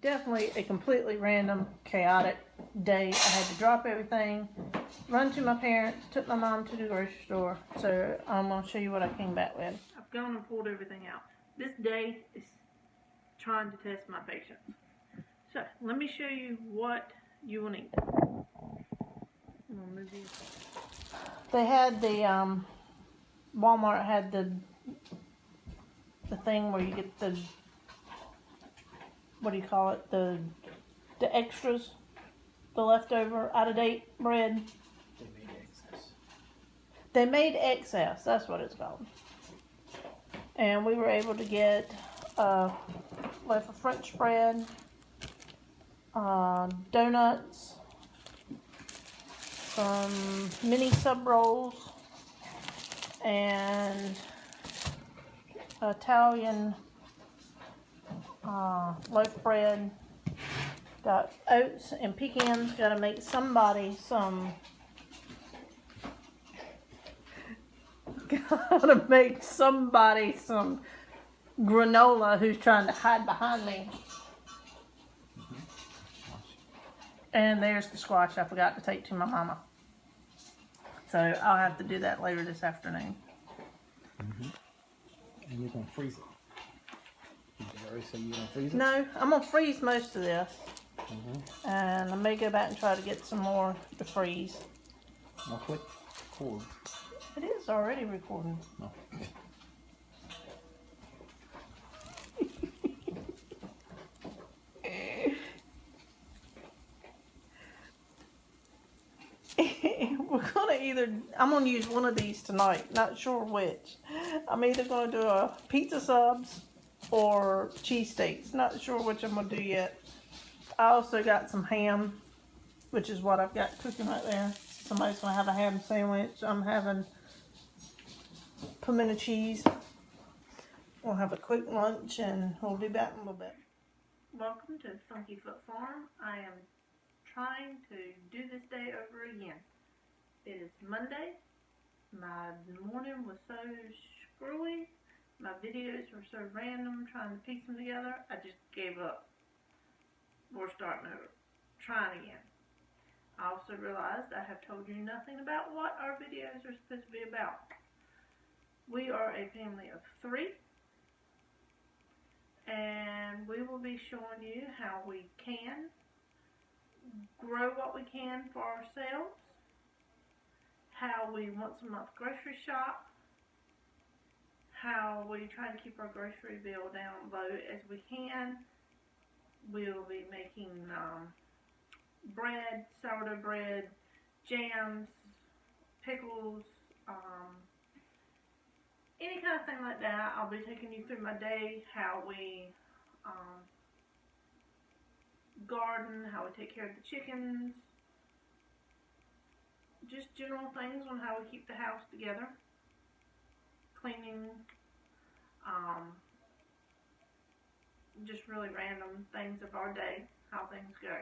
definitely a completely random, chaotic day. I had to drop everything, run to my parents, took my mom to the grocery store. So I'm going to show you what I came back with. I've gone and pulled everything out. This day is trying to test my patience. So let me show you what you will need. They had the Walmart had the thing where you get the, what do you call it, the extras, the leftover out of date bread. They made excess, that's what it's called. And we were able to get a loaf of French bread, donuts, some mini sub rolls, and Italian loaf bread. Got oats and pecans. Got to make somebody some. Gotta make somebody some granola who's trying to hide behind me. And there's the squash I forgot to take to my mama. So I'll have to do that later this afternoon. And you're going to freeze it. Did you already say you're going to freeze it? No, I'm going to freeze most of this. And I may go back and try to get some more to freeze. I'll quit cord. It is already recording. No. We're gonna I'm gonna use one of these tonight, not sure which. I'm either gonna do a pizza subs or cheesesteaks, not sure which I'm gonna do yet. I also got some ham, which is what I've got cooking right there. Somebody's gonna have a ham sandwich. I'm having pimento cheese. We'll have a quick lunch and we'll be back in a little bit. Welcome to Funky Foot Farm. I am trying to do this day over again. It is Monday. My morning was so screwy. My videos were so random, trying to piece them together. I just gave up. We're starting over. Trying again. I also realized I have told you nothing about what our videos are supposed to be about. We are a family of 3. And we will be showing you how we can grow what we can for ourselves, how we once a month grocery shop, how we try to keep our grocery bill down low as we can. We'll be making bread, sourdough bread, jams, pickles, any kind of thing like that. I'll be taking you through my day, how we garden, how we take care of the chickens, just general things on how we keep the house together, cleaning, just really random things of our day, how things go.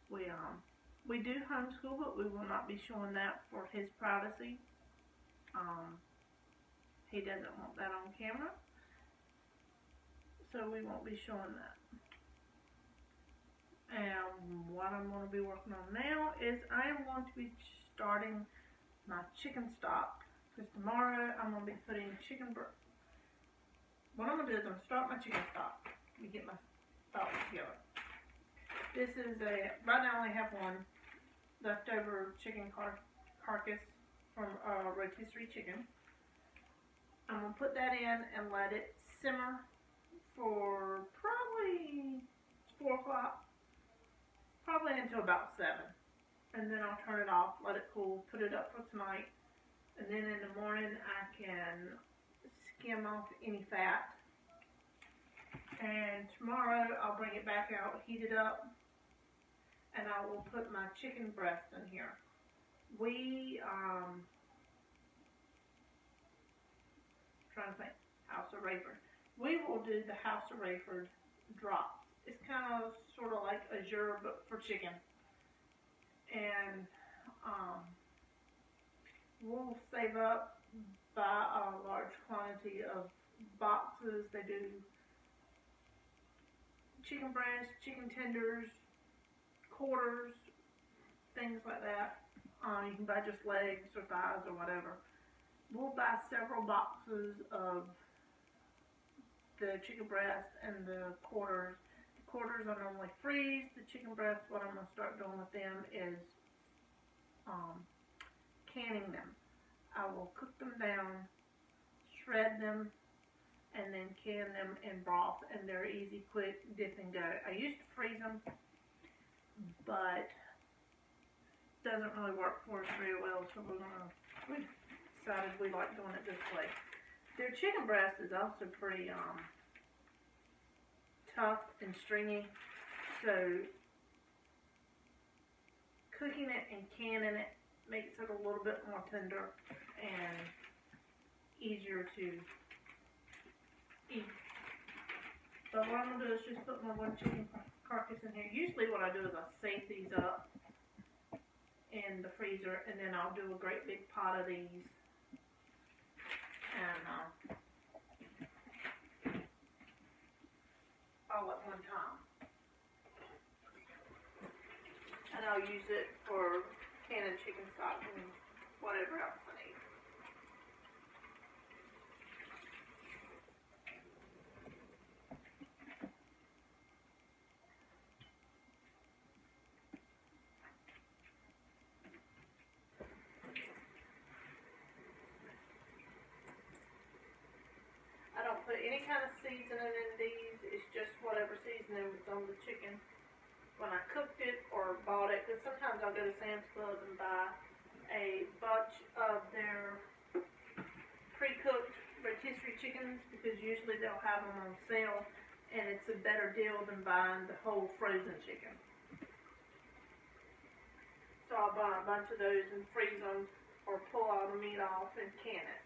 We do homeschool, but we will not be showing that for his privacy. He doesn't want that on camera, so we won't be showing that. And what I'm going to be working on now is I am going to be starting my chicken stock, because tomorrow I'm going to be putting chicken what I'm going to do is I'm going to start my chicken stock. Let me get my stock together. This is right now I only have one leftover chicken carcass from rotisserie chicken. I'm going to put that in and let it simmer for probably 4 o'clock. Probably until about 7. And then I'll turn it off, let it cool, put it up for tonight. And then in the morning I can skim off any fat. And tomorrow I'll bring it back out, heat it up, and I will put my chicken breast in here. We, trying to think, House of Rayford. We will do the House of Rayford drops. It's kind of sort of like Azure, but for chicken. And we'll save up, buy a large quantity of boxes. They do chicken breasts, chicken tenders, quarters, things like that. You can buy just legs or thighs or whatever. We'll buy several boxes of the chicken breast and the quarters. The quarters I normally freeze. The chicken breasts, what I'm going to start doing with them is canning them. I will cook them down, shred them, and then can them in broth, and they're easy, quick, dip and go. I used to freeze them, but it doesn't really work for us very well, so we decided we like doing it this way. Their chicken breast is also pretty tough and stringy, so cooking it and canning it makes it a little bit more tender and easier to eat. But what I'm going to do is just put my one chicken carcass in here. Usually what I do is I save these up in the freezer, and then I'll do a great big pot of these and all at one time. And I'll use it for canning chicken stock and whatever else I need. I don't put any kind of seasoning in these. It's just whatever seasoning was on the chicken when I cooked it or bought it, because sometimes I'll go to Sam's Club and buy a bunch of their pre-cooked rotisserie chickens, because usually they'll have them on sale, and it's a better deal than buying the whole frozen chicken. So I'll buy a bunch of those and freeze them or pull all the meat off and can it.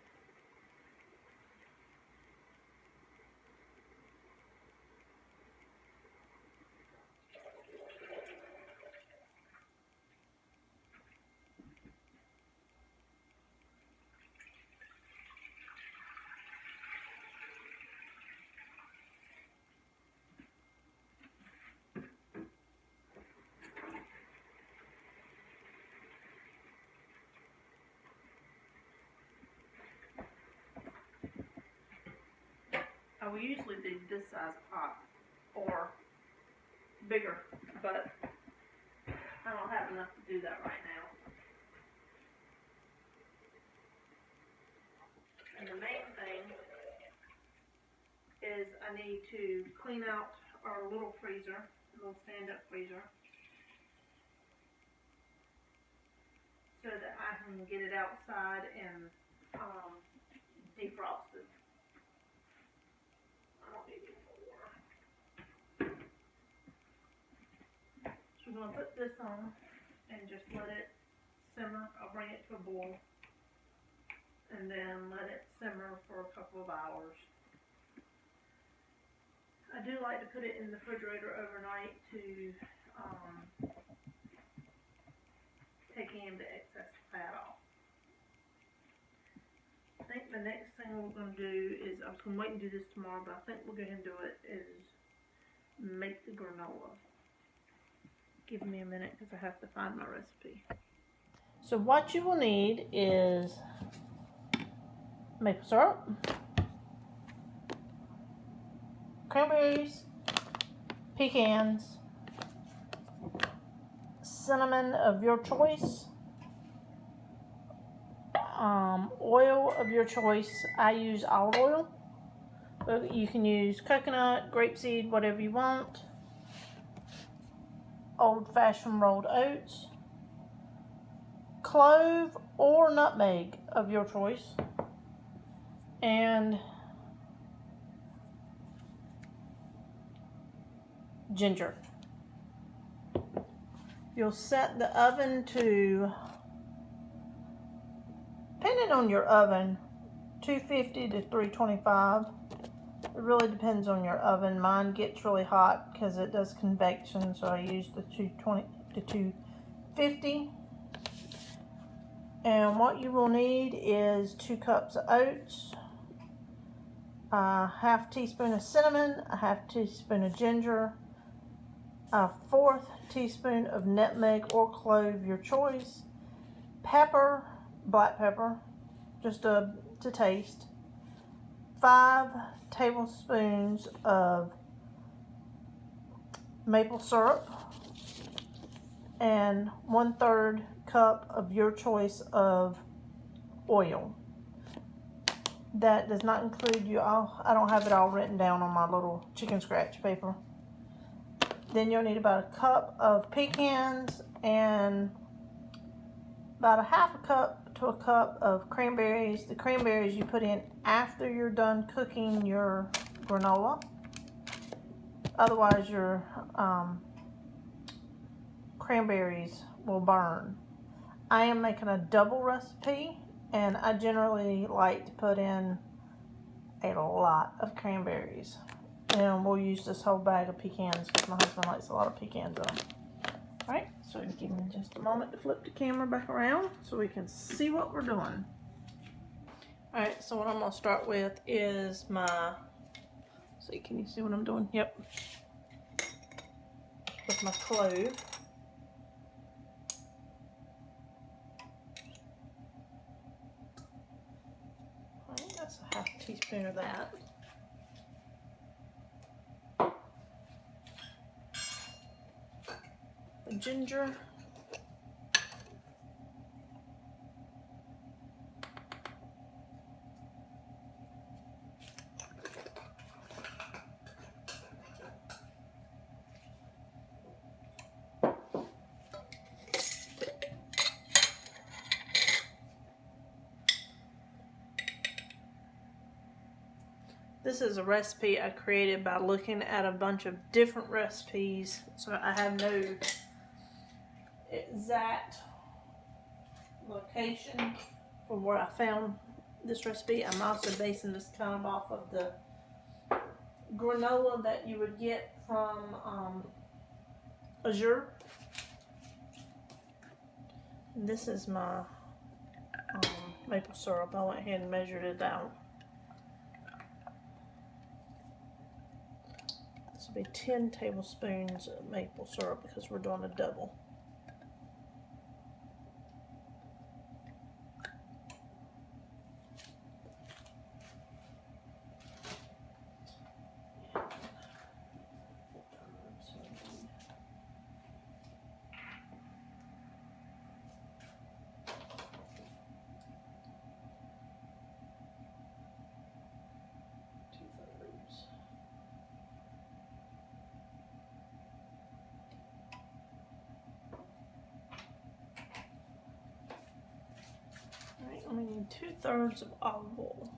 I will usually do this size pot or bigger, but I don't have enough to do that right now. And the main thing is I need to clean out our little freezer, little stand-up freezer, so that I can get it outside and defrosted. So we're going to put this on and just let it simmer. I'll bring it to a boil and then let it simmer for a couple of hours. I do like to put it in the refrigerator overnight to take in the excess fat off. I think the next thing we're going to do is, I was going to wait and do this tomorrow, but I think we'll go ahead and do it, is make the granola. Give me a minute because I have to find my recipe. So what you will need is maple syrup, cranberries, pecans, cinnamon of your choice, oil of your choice. I use olive oil, but you can use coconut, grapeseed, whatever you want. Old-fashioned rolled oats, clove or nutmeg of your choice, and ginger. You'll set the oven to, depending on your oven, 250 to 325. It really depends on your oven. Mine gets really hot because it does convection, so I use the 220 to 250. And what you will need is 2 cups of oats, a half teaspoon of cinnamon, a half teaspoon of ginger, a 1/4 teaspoon of nutmeg or clove, your choice, pepper, black pepper, just to taste, 5 tablespoons of maple syrup, and 1/3 cup of your choice of oil. That does not include you all. I don't have it all written down on my little chicken scratch paper. Then you'll need about a cup of pecans and about a 1/2 cup to a cup of cranberries. The cranberries you put in after you're done cooking your granola. Otherwise your cranberries will burn. I am making a double recipe, and I generally like to put in a lot of cranberries. And we'll use this whole bag of pecans because my husband likes a lot of pecans in them. Alright, so give me just a moment to flip the camera back around so we can see what we're doing. Alright, so what I'm going to start with is my, see, can you see what I'm doing? Yep. With my clove. Alright, that's a 1/2 teaspoon of that. The ginger. This is a recipe I created by looking at a bunch of different recipes, so I have no exact location for where I found this recipe. I'm also basing this kind of off of the granola that you would get from Azure. And this is my maple syrup. I went ahead and measured it out. This will be 10 tablespoons of maple syrup because we're doing a double. We need 2/3 of olive oil.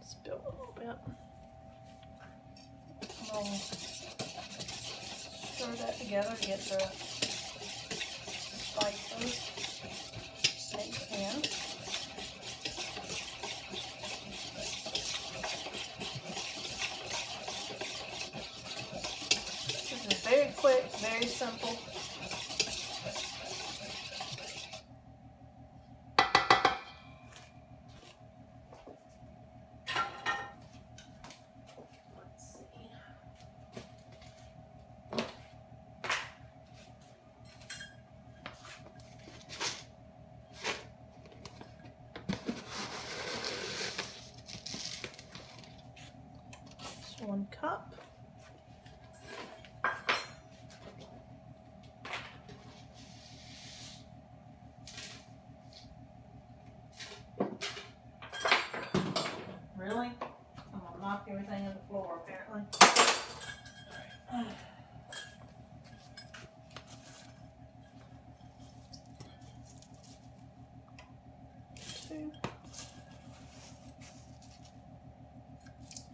Spill a little bit. Stir that together to get the spices mixed in. This is very quick, very simple. That's 1 cup. Really? I'm gonna knock everything on the floor apparently. Two,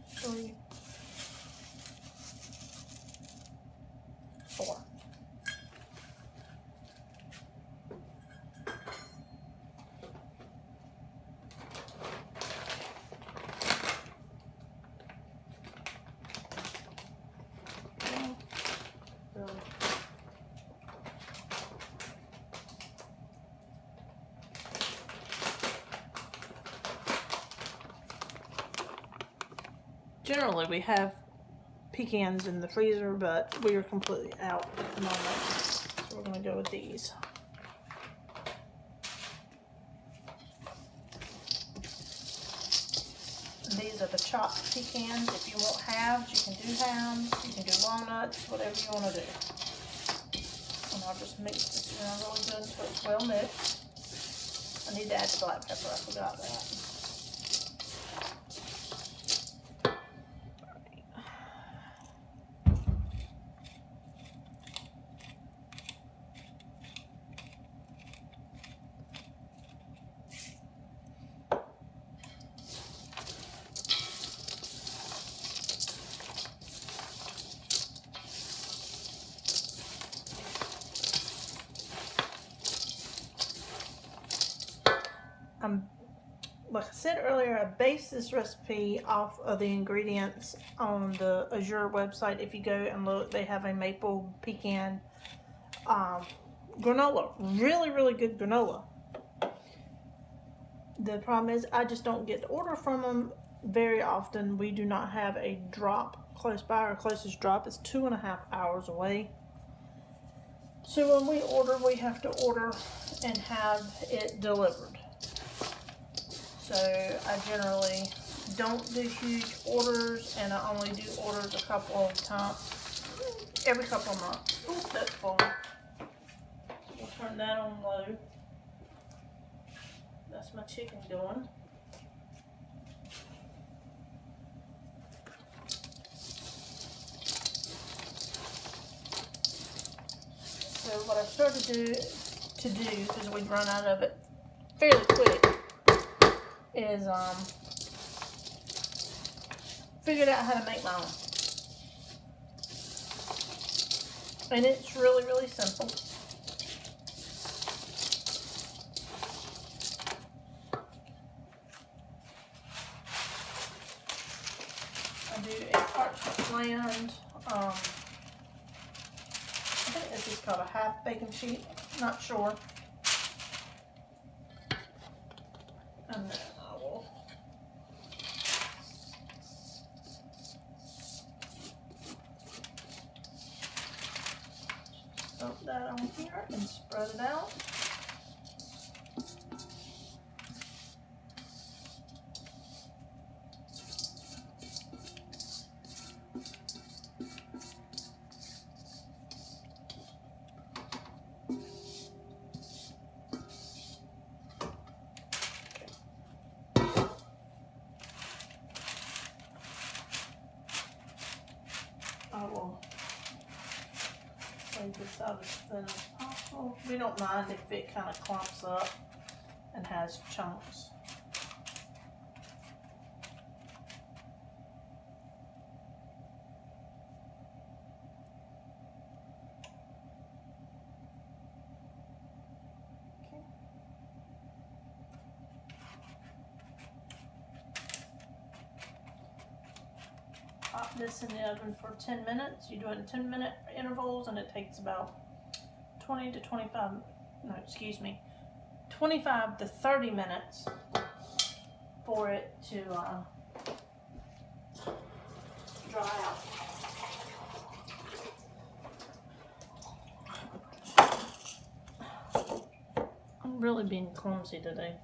3, 4. Generally, we have pecans in the freezer, but we are completely out at the moment. So we're going to go with these. And these are the chopped pecans. If you want halves, you can do halves. You can do walnuts, whatever you want to do. And I'll just mix this around really good so it's well mixed. I need to add the black pepper. I forgot that. Like I said earlier, I based this recipe off of the ingredients on the Azure website. If you go and look, they have a maple pecan granola. Really, really good granola. The problem is I just don't get to order from them very often. We do not have a drop close by. Our closest drop is 2.5 hours away. So when we order, we have to order and have it delivered. So I generally don't do huge orders, and I only do orders a couple of times, every couple of months. Ooh, that's full. We'll turn that on low. That's my chicken going. So what I started to do, because we'd run out of it fairly quick, is figured out how to make my own. And it's really, really simple. I do a parchment land, I think this is called a half bacon sheet, not sure. And then I will dump that on here and spread it out. I will lay this out as thin as possible. We don't mind if it kind of clumps up and has chunks. Okay. Pop this in the oven for 10 minutes. You do it in 10-minute intervals, and it takes about 25 to 30 minutes for it to dry out. I'm really being clumsy today.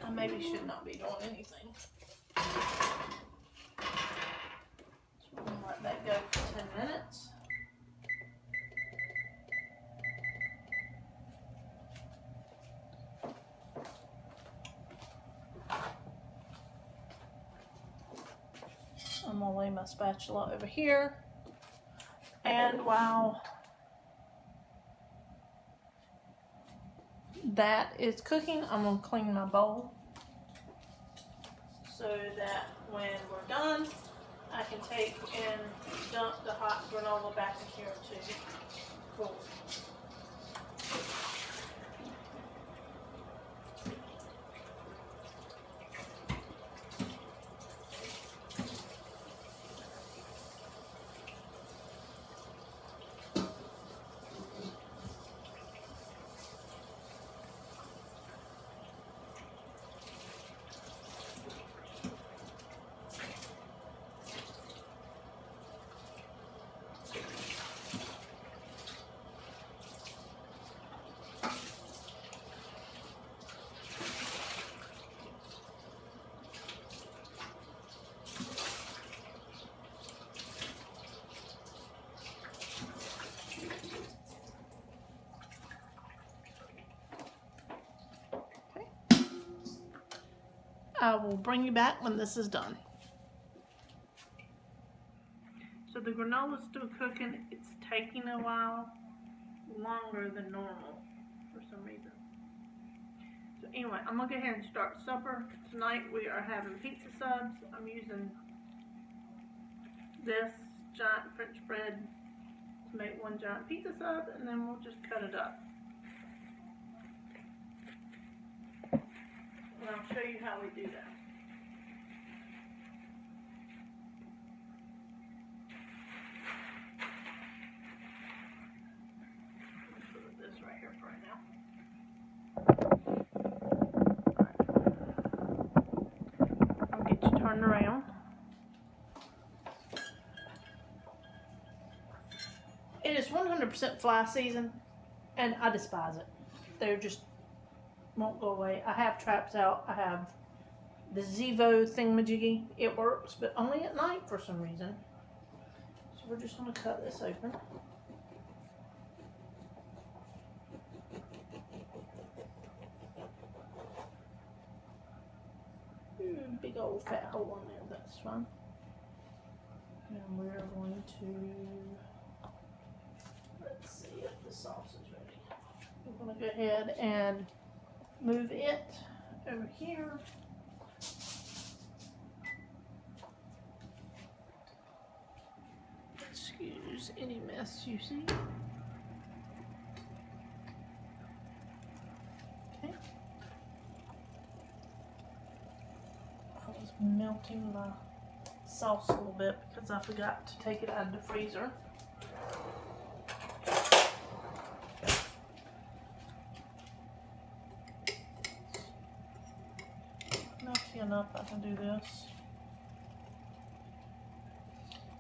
I maybe should not be doing anything. So I'm going to let that go for 10 minutes. I'm going to lay my spatula over here. And while that is cooking, I'm going to clean my bowl so that when we're done, I can take and dump the hot granola back in here to cool. I will bring you back when this is done. So the granola is still cooking. It's taking a while longer than normal for some reason. So anyway, I'm going to go ahead and start supper. Tonight we are having pizza subs. I'm using this giant French bread to make one giant pizza sub, and then we'll just cut it up. And I'll show you how we do that. Put this right here for right now. I'll get you turned around. It is 100% fly season, and I despise it. They're just won't go away. I have traps out. I have the Zevo thingamajiggy. It works, but only at night for some reason. So we're just going to cut this open. Big old fat hole in there. That's fine. And we're going to, let's see if the sauce is ready. We're going to go ahead and move it over here. Excuse any mess you see. Okay. I was melting my sauce a little bit because I forgot to take it out of the freezer. Melty enough I can do this.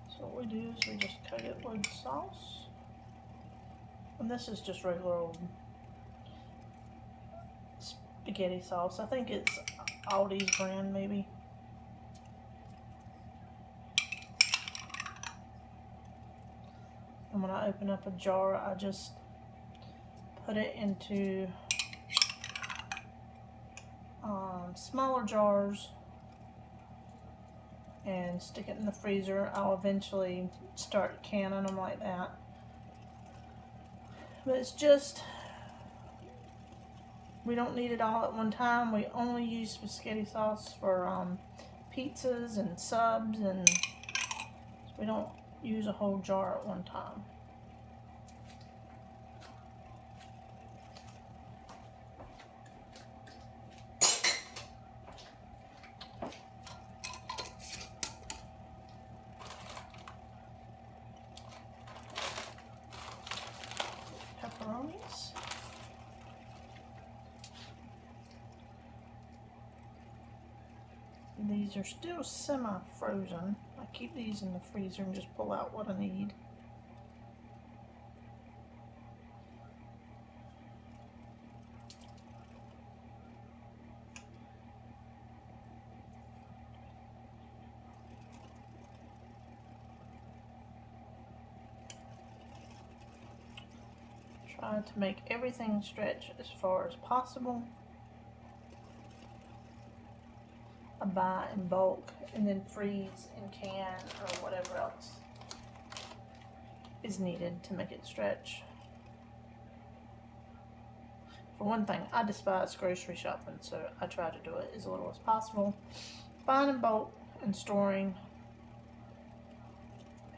So what we do is we just coat it with sauce. And this is just regular old spaghetti sauce. I think it's Aldi's brand maybe. And when I open up a jar, I just put it into smaller jars and stick it in the freezer. I'll eventually start canning them like that. But it's just, we don't need it all at one time. We only use spaghetti sauce for pizzas and subs, and we don't use a whole jar at one time. Pepperonis. These are still semi-frozen. I keep these in the freezer and just pull out what I need. Try to make everything stretch as far as possible. I buy in bulk and then freeze and can or whatever else is needed to make it stretch. For one thing, I despise grocery shopping, so I try to do it as little as possible. Buying in bulk and storing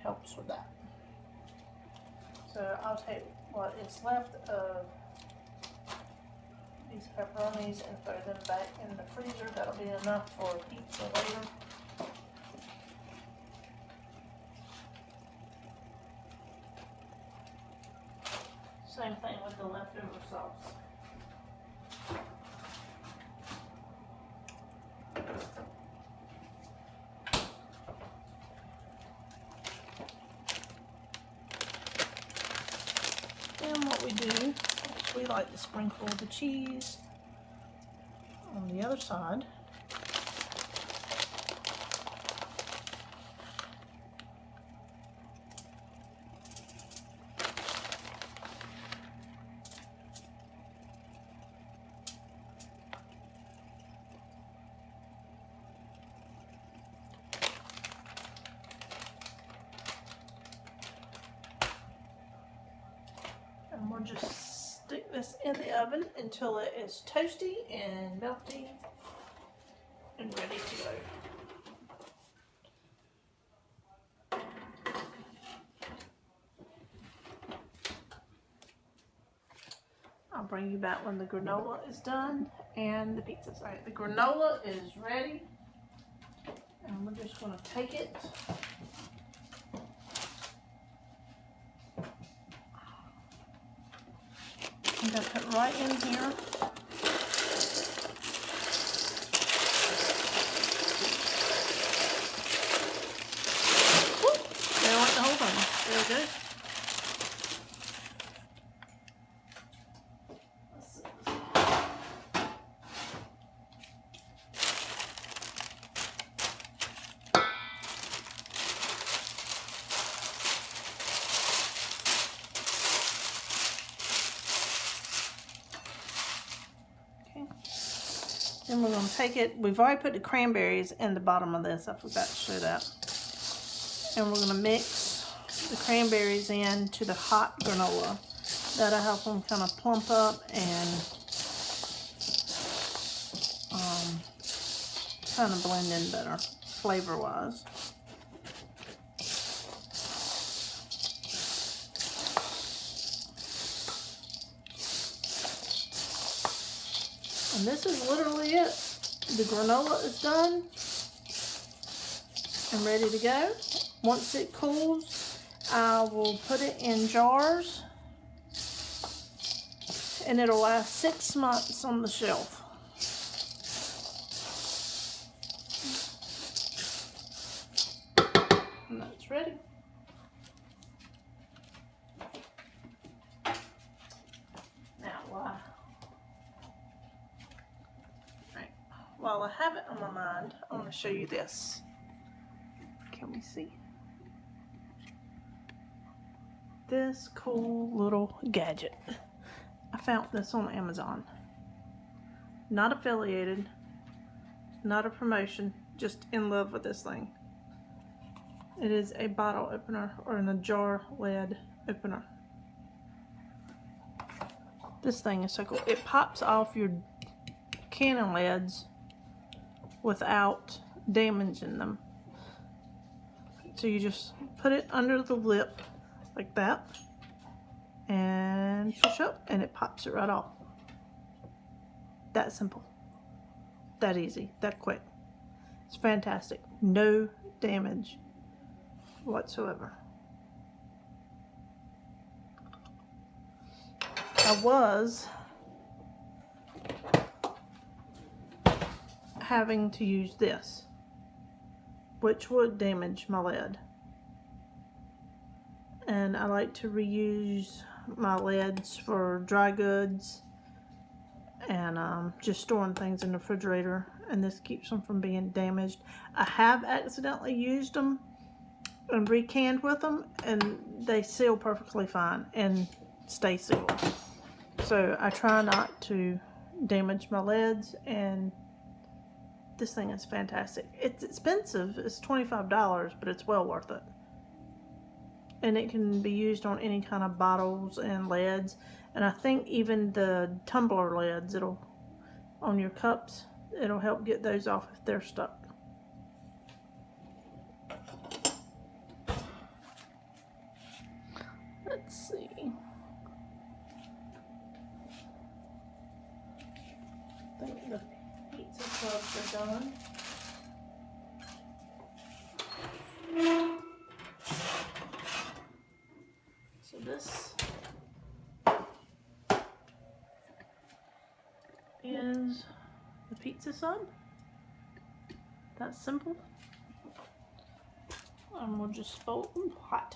helps with that. So I'll take what is left of these pepperonis and throw them back in the freezer. That'll be enough for pizza later. Same thing with the leftover sauce. Then what we do is we like to sprinkle the cheese on the other side. just stick this in the oven until it is toasty and melty and ready to go. I'll bring you back when the granola is done and the pizza's ready. The granola is ready, and we're just going to take it. I'm going to put right in here. Woo! There went the whole thing. There we go. Then we're going to take it, we've already put the cranberries in the bottom of this, I forgot to show that. And we're going to mix the cranberries in to the hot granola. That'll help them kind of plump up and kind of blend in better, flavor-wise. And this is literally it. The granola is done and ready to go. Once it cools, I will put it in jars and it'll last 6 months on the shelf. And that's ready. While I have it on my mind, I want to show you this. Can we see? This cool little gadget. I found this on Amazon. Not affiliated, not a promotion, just in love with this thing. It is a bottle opener or a jar lid opener. This thing is so cool. It pops off your cannon lids without damaging them. So you just put it under the lip like that and push up and it pops it right off. That simple, that easy, that quick. It's fantastic. No damage whatsoever. I was having to use this, which would damage my lid, and I like to reuse my lids for dry goods and just storing things in the refrigerator, and this keeps them from being damaged. I have accidentally used them and recanned with them, and they seal perfectly fine and stay sealed. So I try not to damage my lids, and this thing is fantastic. It's expensive. It's $25, but it's well worth it. And it can be used on any kind of bottles and lids. And I think even the tumbler lids, on your cups, it'll help get those off if they're stuck. Let's see. I think the pizza clubs are done. So this is the pizza sub. That's simple. And we'll just fold, hot.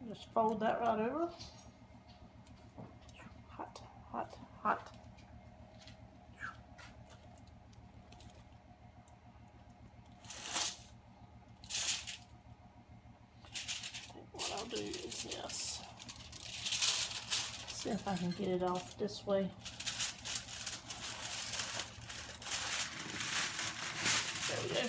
Just fold that right over. Hot. What I'll do is this. See if I can get it off this way. There we go.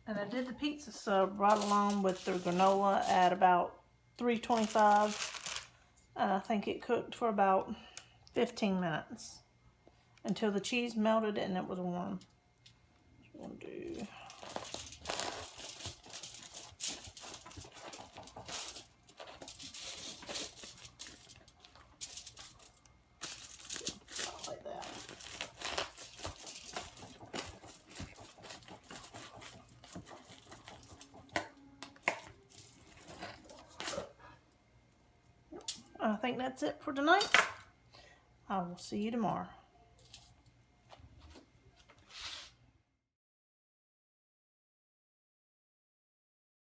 And I did the pizza sub right along with the granola at about 325. And I think it cooked for about 15 minutes until the cheese melted and it was warm. So we'll do... like that. I think that's it for tonight. I will see you tomorrow.